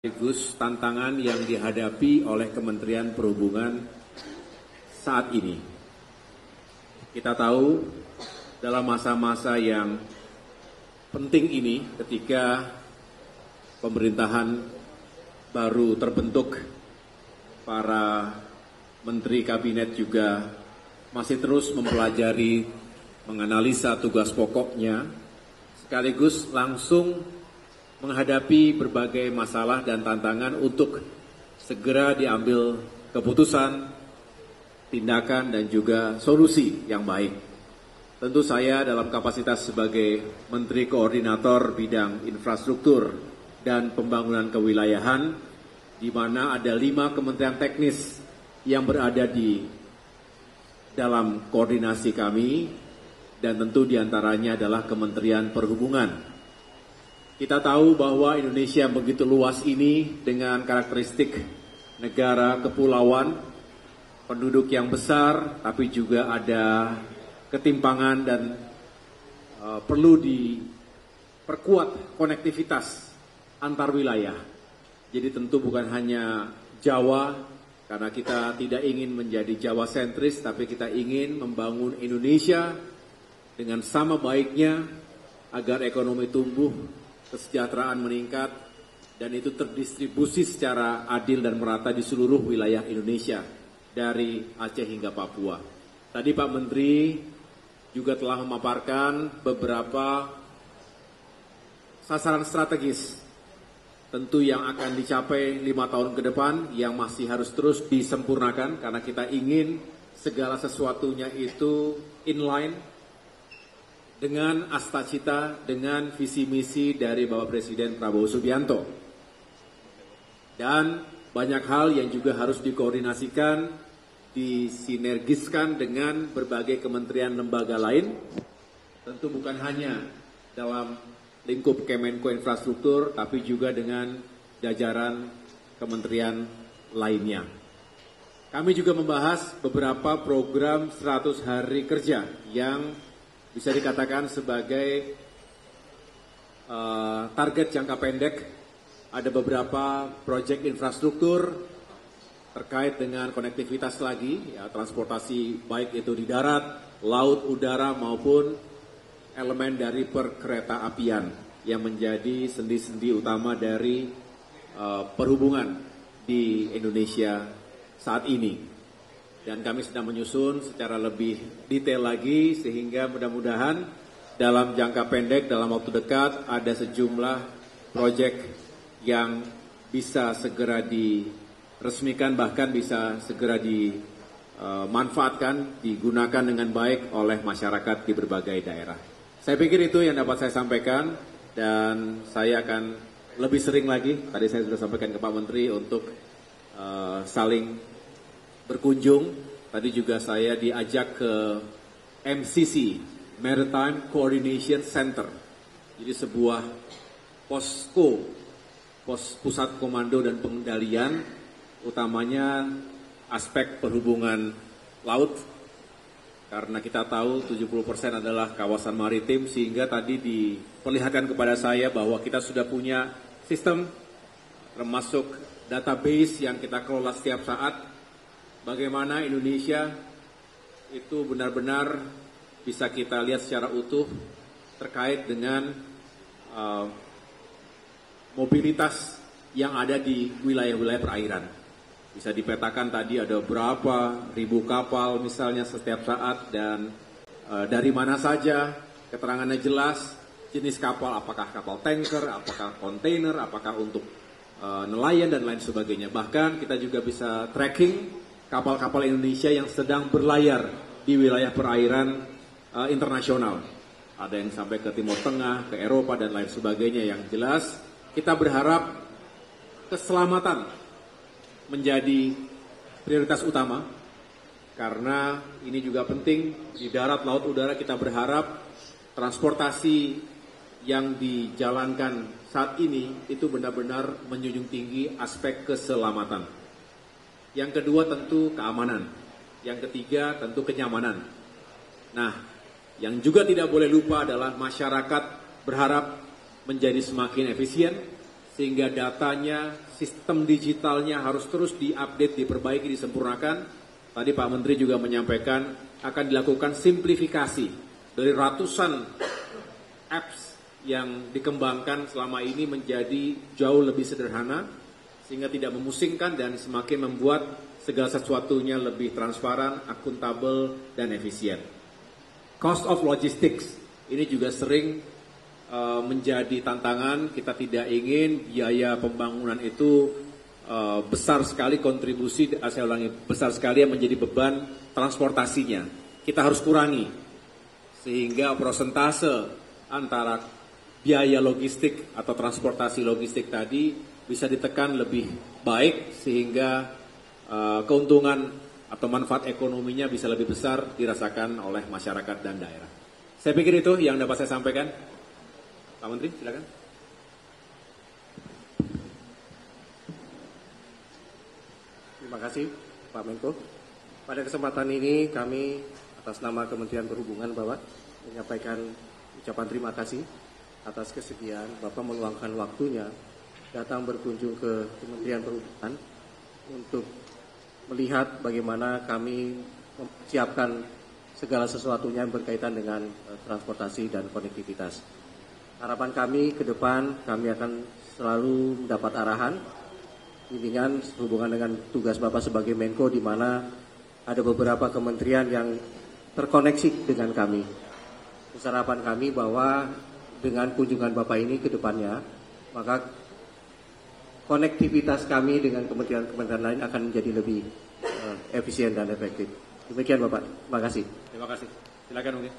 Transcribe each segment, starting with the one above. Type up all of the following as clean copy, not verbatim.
sekaligus tantangan yang dihadapi oleh Kementerian Perhubungan saat ini. Kita tahu dalam masa-masa yang penting ini ketika pemerintahan baru terbentuk, para menteri kabinet juga masih terus mempelajari, menganalisa tugas pokoknya, sekaligus langsung menghadapi berbagai masalah dan tantangan untuk segera diambil keputusan, tindakan, dan juga solusi yang baik. Tentu saya dalam kapasitas sebagai Menteri Koordinator Bidang Infrastruktur dan Pembangunan Kewilayahan, di mana ada 5 kementerian teknis yang berada di dalam koordinasi kami, dan tentu diantaranya adalah Kementerian Perhubungan. Kita tahu bahwa Indonesia begitu luas ini dengan karakteristik negara kepulauan, penduduk yang besar, tapi juga ada ketimpangan dan perlu diperkuat konektivitas antar wilayah. Jadi tentu bukan hanya Jawa, karena kita tidak ingin menjadi Jawa sentris, tapi kita ingin membangun Indonesia dengan sama baiknya agar ekonomi tumbuh, kesejahteraan meningkat, dan itu terdistribusi secara adil dan merata di seluruh wilayah Indonesia, dari Aceh hingga Papua. Tadi Pak Menteri juga telah memaparkan beberapa sasaran strategis, tentu yang akan dicapai 5 tahun ke depan, yang masih harus terus disempurnakan, karena kita ingin segala sesuatunya itu inline dengan astacita, dengan visi misi dari Bapak Presiden Prabowo Subianto. Dan banyak hal yang juga harus dikoordinasikan, disinergiskan dengan berbagai kementerian lembaga lain. Tentu bukan hanya dalam lingkup Kemenko Infrastruktur, tapi juga dengan jajaran kementerian lainnya. Kami juga membahas beberapa program 100 hari kerja yang bisa dikatakan sebagai target jangka pendek. Ada beberapa proyek infrastruktur terkait dengan konektivitas lagi, ya, transportasi baik itu di darat, laut, udara maupun elemen dari perkereta apian yang menjadi sendi-sendi utama dari perhubungan di Indonesia saat ini. Dan kami sedang menyusun secara lebih detail lagi, sehingga mudah-mudahan dalam jangka pendek, dalam waktu dekat, ada sejumlah proyek yang bisa segera diresmikan, bahkan bisa segera dimanfaatkan, digunakan dengan baik oleh masyarakat di berbagai daerah. Saya pikir itu yang dapat saya sampaikan, dan saya akan lebih sering lagi, tadi saya sudah sampaikan ke Pak Menteri, untuk saling berkunjung. Tadi juga saya diajak ke MCC, Maritime Coordination Center. Jadi sebuah pos pusat komando dan pengendalian, utamanya aspek perhubungan laut. Karena kita tahu 70% adalah kawasan maritim, sehingga tadi diperlihatkan kepada saya bahwa kita sudah punya sistem, termasuk database yang kita kelola setiap saat. Bagaimana Indonesia itu benar-benar bisa kita lihat secara utuh terkait dengan mobilitas yang ada di wilayah-wilayah perairan. Bisa dipetakan tadi ada berapa ribu kapal misalnya setiap saat, dan dari mana saja, keterangannya jelas, jenis kapal, apakah kapal tanker, apakah kontainer, apakah untuk nelayan dan lain sebagainya. Bahkan kita juga bisa tracking kapal-kapal Indonesia yang sedang berlayar di wilayah perairan internasional. Ada yang sampai ke Timur Tengah, ke Eropa, dan lain sebagainya. Yang jelas kita berharap keselamatan menjadi prioritas utama, karena ini juga penting di darat, laut, udara. Kita berharap transportasi yang dijalankan saat ini itu benar-benar menjunjung tinggi aspek keselamatan. Yang kedua tentu keamanan. Yang ketiga tentu kenyamanan. Nah, yang juga tidak boleh lupa adalah masyarakat berharap menjadi semakin efisien, sehingga datanya, sistem digitalnya harus terus diupdate, diperbaiki, disempurnakan. Tadi Pak Menteri juga menyampaikan akan dilakukan simplifikasi dari ratusan apps yang dikembangkan selama ini menjadi jauh lebih sederhana, sehingga tidak memusingkan dan semakin membuat segala sesuatunya lebih transparan, akuntabel, dan efisien. Cost of logistics, ini juga sering menjadi tantangan. Kita tidak ingin biaya pembangunan itu besar sekali kontribusi, saya ulangi, besar sekali yang menjadi beban transportasinya. Kita harus kurangi, sehingga persentase antara biaya logistik atau transportasi logistik tadi bisa ditekan lebih baik, sehingga keuntungan atau manfaat ekonominya bisa lebih besar dirasakan oleh masyarakat dan daerah. Saya pikir itu yang dapat saya sampaikan. Pak Menteri, silakan. Terima kasih, Pak Menko. Pada kesempatan ini kami atas nama Kementerian Perhubungan Bapak menyampaikan ucapan terima kasih atas kesediaan Bapak meluangkan waktunya datang berkunjung ke Kementerian Perhubungan untuk melihat bagaimana kami mempersiapkan segala sesuatunya yang berkaitan dengan transportasi dan konektivitas. Harapan kami ke depan, kami akan selalu mendapat arahan, bimbingan sehubungan dengan tugas Bapak sebagai Menko, di mana ada beberapa kementerian yang terkoneksi dengan kami. Harapan kami bahwa dengan kunjungan Bapak ini ke depannya, maka konektivitas kami dengan kementerian-kementerian lain akan menjadi lebih efisien dan efektif. Demikian Bapak, terima kasih. Terima kasih. Silakan mungkin.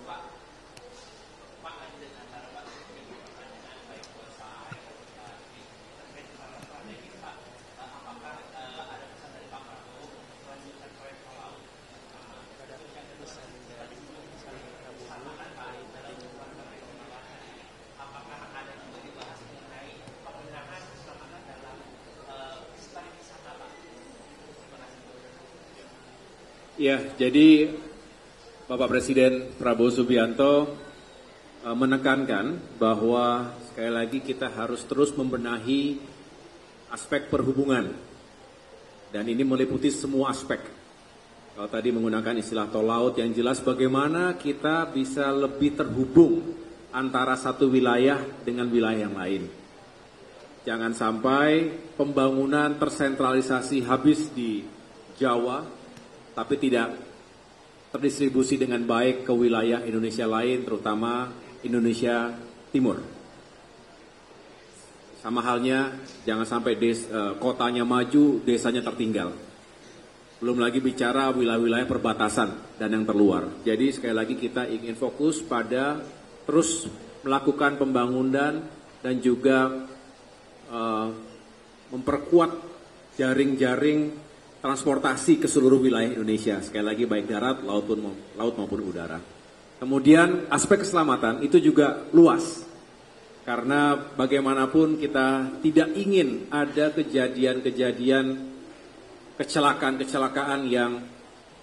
Ya, jadi Bapak Presiden Prabowo Subianto menekankan bahwa sekali lagi kita harus terus membenahi aspek perhubungan, dan ini meliputi semua aspek. Kalau tadi menggunakan istilah tol laut, yang jelas bagaimana kita bisa lebih terhubung antara satu wilayah dengan wilayah yang lain. Jangan sampai pembangunan tersentralisasi habis di Jawa, tapi tidak terdistribusi dengan baik ke wilayah Indonesia lain, terutama Indonesia Timur. Sama halnya, jangan sampai kotanya maju, desanya tertinggal. Belum lagi bicara wilayah-wilayah perbatasan dan yang terluar. Jadi sekali lagi kita ingin fokus pada terus melakukan pembangunan dan juga memperkuat jaring-jaring transportasi ke seluruh wilayah Indonesia, sekali lagi baik darat, laut maupun udara. Kemudian aspek keselamatan itu juga luas, karena bagaimanapun kita tidak ingin ada kejadian-kejadian kecelakaan yang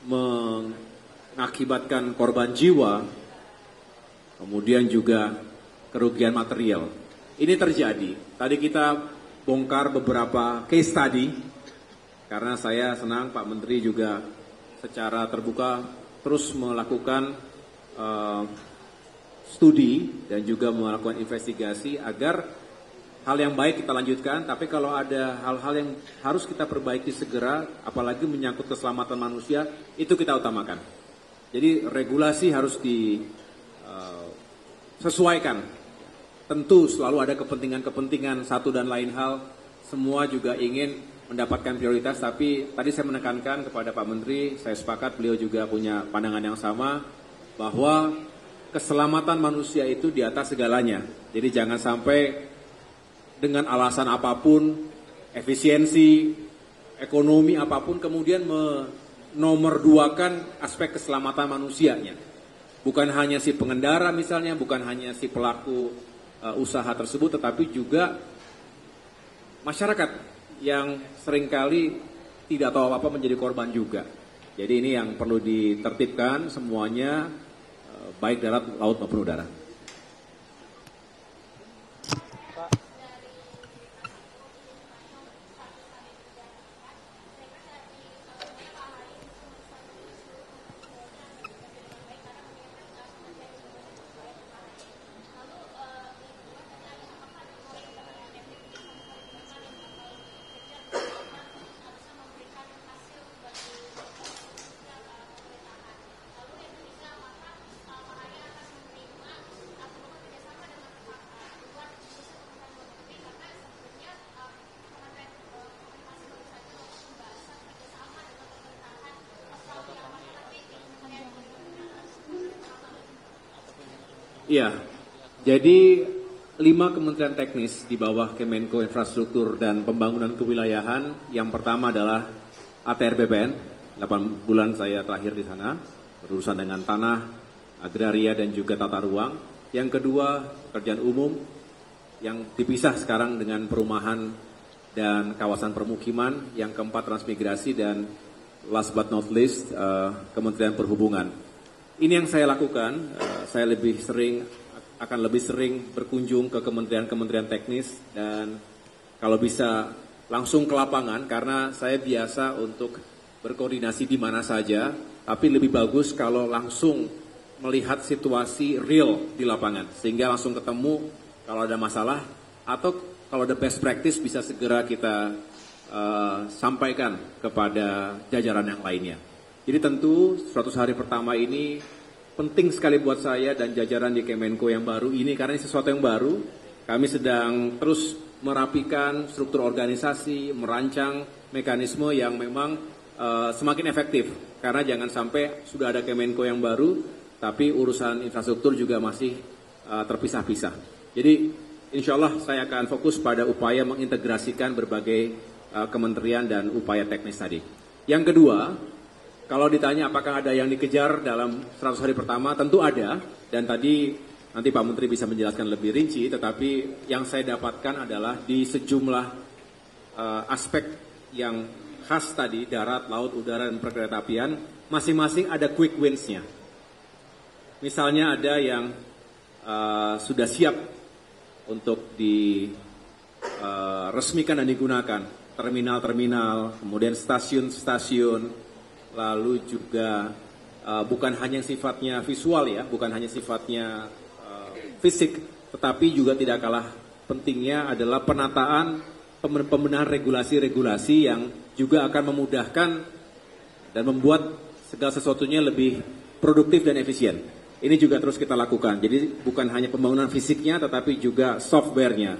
mengakibatkan korban jiwa, kemudian juga kerugian material. Ini terjadi. Tadi kita bongkar beberapa case study, karena saya senang Pak Menteri juga secara terbuka terus melakukan studi dan juga melakukan investigasi agar hal yang baik kita lanjutkan, tapi kalau ada hal-hal yang harus kita perbaiki segera, apalagi menyangkut keselamatan manusia, itu kita utamakan. Jadi regulasi harus disesuaikan. Tentu selalu ada kepentingan-kepentingan satu dan lain hal, semua juga ingin mendapatkan prioritas, tapi tadi saya menekankan kepada Pak Menteri, saya sepakat beliau juga punya pandangan yang sama, bahwa keselamatan manusia itu di atas segalanya. Jadi jangan sampai dengan alasan apapun, efisiensi, ekonomi apapun, kemudian menomorduakan aspek keselamatan manusianya. Bukan hanya si pengendara misalnya, bukan hanya si pelaku usaha tersebut, tetapi juga masyarakat yang seringkali tidak tahu apa-apa menjadi korban juga. Jadi ini yang perlu ditertibkan semuanya, baik darat, laut maupun udara. Iya, jadi 5 kementerian teknis di bawah Kemenko Infrastruktur dan Pembangunan Kewilayahan. Yang pertama adalah ATR BPN, 8 bulan saya terakhir di sana, berurusan dengan tanah, agraria dan juga tata ruang. Yang kedua, pekerjaan umum yang dipisah sekarang dengan perumahan dan kawasan permukiman. Yang keempat, transmigrasi, dan last but not least, Kementerian Perhubungan. Ini yang saya lakukan, saya akan lebih sering berkunjung ke kementerian-kementerian teknis dan kalau bisa langsung ke lapangan karena saya biasa untuk berkoordinasi di mana saja, tapi lebih bagus kalau langsung melihat situasi real di lapangan sehingga langsung ketemu kalau ada masalah atau kalau ada best practice bisa segera kita sampaikan kepada jajaran yang lainnya. Jadi tentu 100 hari pertama ini penting sekali buat saya dan jajaran di Kemenko yang baru ini karena ini sesuatu yang baru. Kami sedang terus merapikan struktur organisasi, merancang mekanisme yang memang semakin efektif. Karena jangan sampai sudah ada Kemenko yang baru, tapi urusan infrastruktur juga masih terpisah-pisah. Jadi insya Allah saya akan fokus pada upaya mengintegrasikan berbagai kementerian dan upaya teknis tadi. Yang kedua, kalau ditanya apakah ada yang dikejar dalam 100 hari pertama, tentu ada. Dan tadi nanti Pak Menteri bisa menjelaskan lebih rinci, tetapi yang saya dapatkan adalah di sejumlah aspek yang khas tadi, darat, laut, udara, dan perkeretaapian, masing-masing ada quick wins-nya. Misalnya ada yang sudah siap untuk diresmikan dan digunakan, terminal-terminal, kemudian stasiun-stasiun, lalu juga bukan hanya sifatnya visual ya, bukan hanya sifatnya fisik, tetapi juga tidak kalah pentingnya adalah penataan pembenahan regulasi-regulasi yang juga akan memudahkan dan membuat segala sesuatunya lebih produktif dan efisien. Ini juga terus kita lakukan. Jadi bukan hanya pembangunan fisiknya, tetapi juga softwarenya,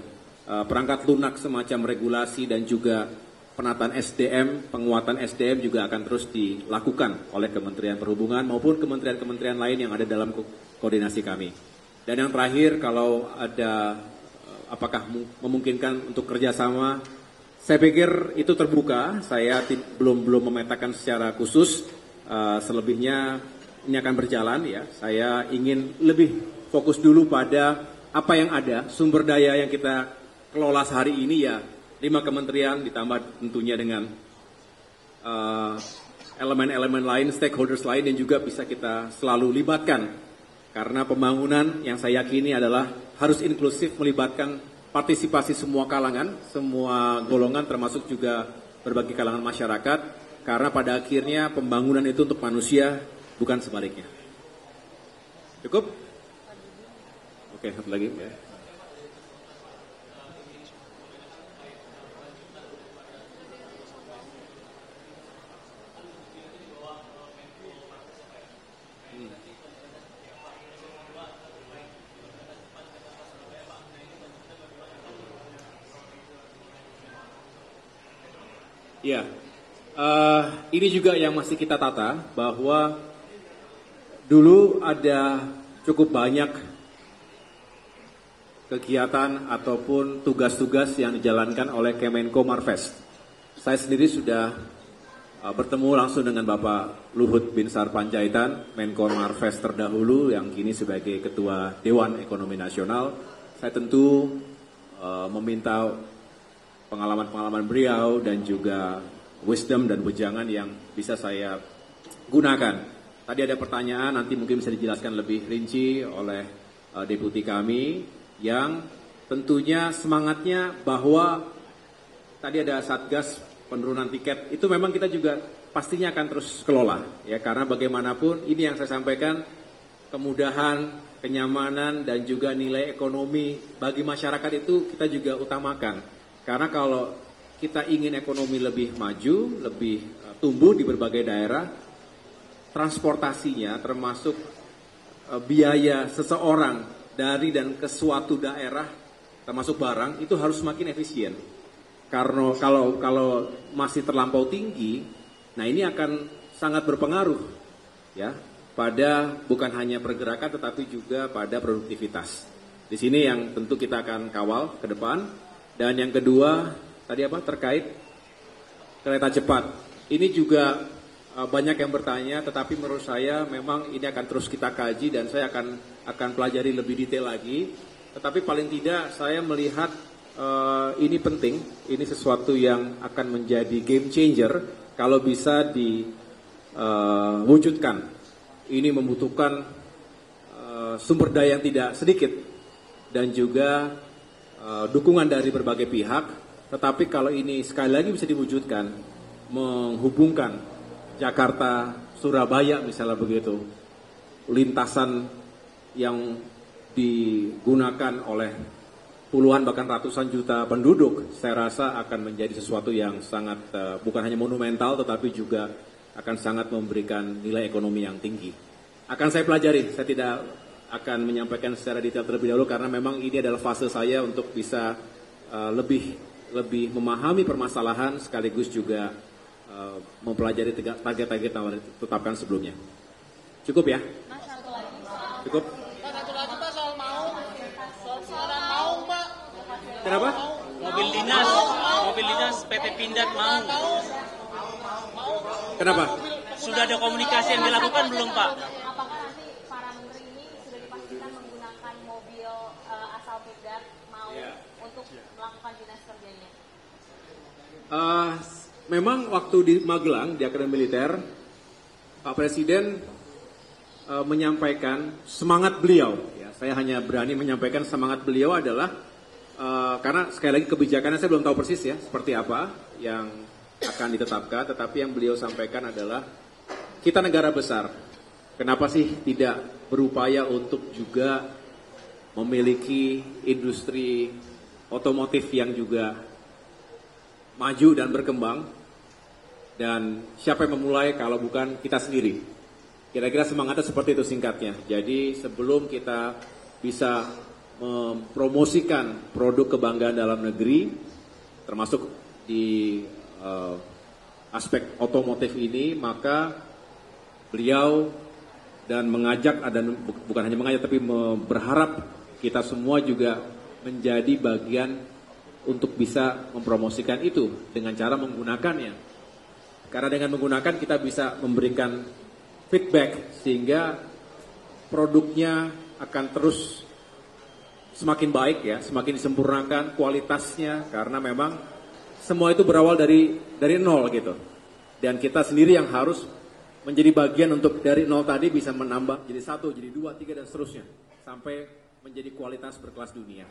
perangkat lunak semacam regulasi dan juga penataan SDM, penguatan SDM juga akan terus dilakukan oleh Kementerian Perhubungan maupun kementerian-kementerian lain yang ada dalam koordinasi kami. Dan yang terakhir, kalau ada apakah memungkinkan untuk kerjasama, saya pikir itu terbuka. Saya belum memetakan secara khusus. Selebihnya ini akan berjalan ya. Saya ingin lebih fokus dulu pada apa yang ada, sumber daya yang kita kelola sehari ini ya. 5 kementerian ditambah tentunya dengan elemen-elemen lain, stakeholders lain yang juga bisa kita selalu libatkan. Karena pembangunan yang saya yakini adalah harus inklusif, melibatkan partisipasi semua kalangan, semua golongan termasuk juga berbagai kalangan masyarakat. Karena pada akhirnya pembangunan itu untuk manusia, bukan sebaliknya. Cukup? Oke, satu lagi ya. Ya, ini juga yang masih kita tata, bahwa dulu ada cukup banyak kegiatan ataupun tugas-tugas yang dijalankan oleh Kemenko Marves. Saya sendiri sudah bertemu langsung dengan Bapak Luhut Binsar Panjaitan, Menko Marves terdahulu yang kini sebagai Ketua Dewan Ekonomi Nasional. Saya tentu meminta pengalaman-pengalaman beliau dan juga wisdom dan wejangan yang bisa saya gunakan. Tadi ada pertanyaan, nanti mungkin bisa dijelaskan lebih rinci oleh deputi kami yang tentunya semangatnya bahwa tadi ada Satgas penurunan tiket, itu memang kita juga pastinya akan terus kelola ya, karena bagaimanapun ini yang saya sampaikan, kemudahan, kenyamanan dan juga nilai ekonomi bagi masyarakat itu kita juga utamakan. Karena kalau kita ingin ekonomi lebih maju, lebih tumbuh di berbagai daerah, transportasinya termasuk biaya seseorang dari dan ke suatu daerah, termasuk barang, itu harus semakin efisien. Karena kalau masih terlampau tinggi, nah ini akan sangat berpengaruh ya pada bukan hanya pergerakan tetapi juga pada produktivitas. Di sini yang tentu kita akan kawal ke depan. Dan yang kedua, tadi apa terkait kereta cepat. Ini juga banyak yang bertanya, tetapi menurut saya memang ini akan terus kita kaji dan saya akan pelajari lebih detail lagi. Tetapi paling tidak saya melihat ini penting, ini sesuatu yang akan menjadi game changer kalau bisa diwujudkan. Ini membutuhkan sumber daya yang tidak sedikit dan juga dukungan dari berbagai pihak. Tetapi kalau ini sekali lagi bisa diwujudkan, menghubungkan Jakarta, Surabaya misalnya begitu, lintasan yang digunakan oleh puluhan bahkan ratusan juta penduduk, saya rasa akan menjadi sesuatu yang sangat bukan hanya monumental tetapi juga akan sangat memberikan nilai ekonomi yang tinggi. Akan saya pelajari, saya tidak akan menyampaikan secara detail terlebih dahulu karena memang ini adalah fase saya untuk bisa lebih memahami permasalahan sekaligus juga mempelajari target-target yang ditetapkan sebelumnya. Cukup ya? Cukup? Satu lagi Pak soal Maung. Soal Maung Pak. Kenapa? Mobil dinas PT Pindad Maung. Kenapa? Sudah ada komunikasi yang dilakukan belum Pak? Apakah nanti para menteri ini sudah dipastikan menggunakan mobil asal Pindad Maung untuk melakukan dinas kerjanya? Memang waktu di Magelang, di Akademi Militer, Pak Presiden menyampaikan semangat beliau. Ya, saya hanya berani menyampaikan semangat beliau adalah karena sekali lagi kebijakannya saya belum tahu persis ya seperti apa yang akan ditetapkan. Tetapi yang beliau sampaikan adalah kita negara besar, kenapa sih tidak berupaya untuk juga memiliki industri otomotif yang juga maju dan berkembang, dan siapa yang memulai kalau bukan kita sendiri. Kira-kira semangatnya seperti itu singkatnya. Jadi sebelum kita bisa mempromosikan produk kebanggaan dalam negeri, termasuk di aspek otomotif ini, maka beliau dan mengajak, dan bukan hanya mengajak tapi berharap kita semua juga menjadi bagian untuk bisa mempromosikan itu dengan cara menggunakannya. Karena dengan menggunakan kita bisa memberikan feedback sehingga produknya akan terus semakin baik ya, semakin disempurnakan kualitasnya karena memang semua itu berawal dari nol gitu. Dan kita sendiri yang harus menjadi bagian untuk dari nol tadi bisa menambah jadi 1, jadi 2, 3 dan seterusnya sampai menjadi kualitas berkelas dunia.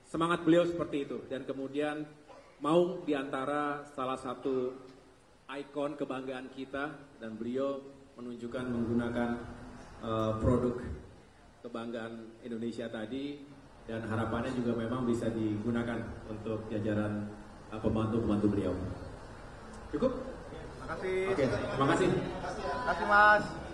Semangat beliau seperti itu, dan kemudian Maung diantara salah satu ikon kebanggaan kita, dan beliau menunjukkan menggunakan produk kebanggaan Indonesia tadi, dan harapannya juga memang bisa digunakan untuk jajaran pembantu-pembantu beliau. Cukup? Terima kasih. Oke, terima kasih. Terima kasih Mas.